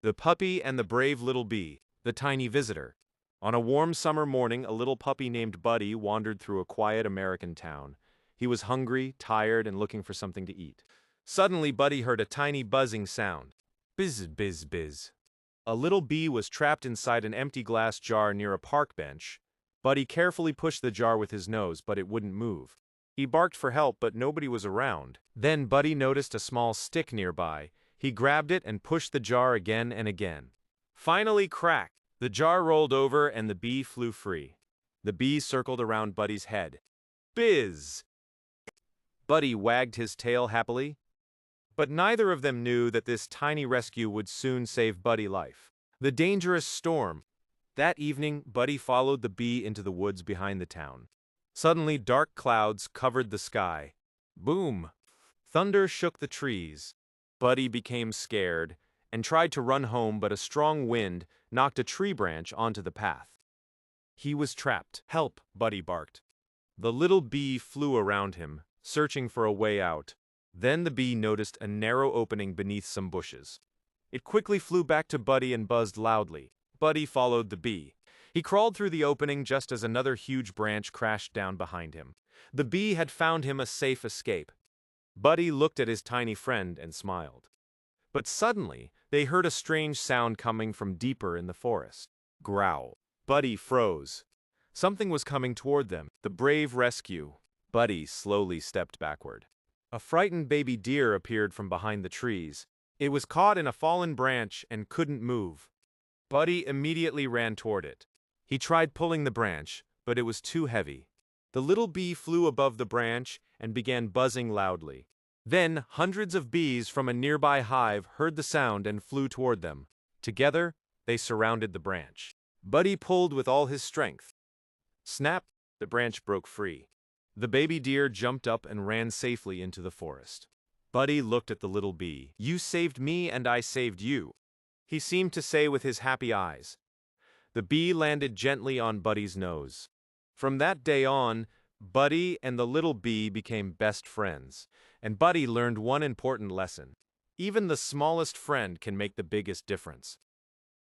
The Puppy and the Brave Little Bee, the Tiny Visitor. On a warm summer morning, a little puppy named Buddy wandered through a quiet American town. He was hungry, tired, and looking for something to eat. Suddenly, Buddy heard a tiny buzzing sound. Bizz, bizz, bizz. A little bee was trapped inside an empty glass jar near a park bench. Buddy carefully pushed the jar with his nose, but it wouldn't move. He barked for help, but nobody was around. Then Buddy noticed a small stick nearby. He grabbed it and pushed the jar again and again. Finally, crack! The jar rolled over and the bee flew free. The bee circled around Buddy's head. Bizz! Buddy wagged his tail happily. But neither of them knew that this tiny rescue would soon save Buddy's life. The dangerous storm. That evening, Buddy followed the bee into the woods behind the town. Suddenly, dark clouds covered the sky. Boom! Thunder shook the trees. Buddy became scared and tried to run home, but a strong wind knocked a tree branch onto the path. He was trapped. Help! Buddy barked. The little bee flew around him, searching for a way out. Then the bee noticed a narrow opening beneath some bushes. It quickly flew back to Buddy and buzzed loudly. Buddy followed the bee. He crawled through the opening just as another huge branch crashed down behind him. The bee had found him a safe escape. Buddy looked at his tiny friend and smiled. But suddenly, they heard a strange sound coming from deeper in the forest. Growl. Buddy froze. Something was coming toward them. The brave rescue. Buddy slowly stepped backward. A frightened baby deer appeared from behind the trees. It was caught in a fallen branch and couldn't move. Buddy immediately ran toward it. He tried pulling the branch, but it was too heavy. The little bee flew above the branch and began buzzing loudly. Then, hundreds of bees from a nearby hive heard the sound and flew toward them. Together, they surrounded the branch. Buddy pulled with all his strength. Snap! The branch broke free. The baby deer jumped up and ran safely into the forest. Buddy looked at the little bee. You saved me and I saved you, he seemed to say with his happy eyes. The bee landed gently on Buddy's nose. From that day on, Buddy and the little bee became best friends, and Buddy learned one important lesson. Even the smallest friend can make the biggest difference.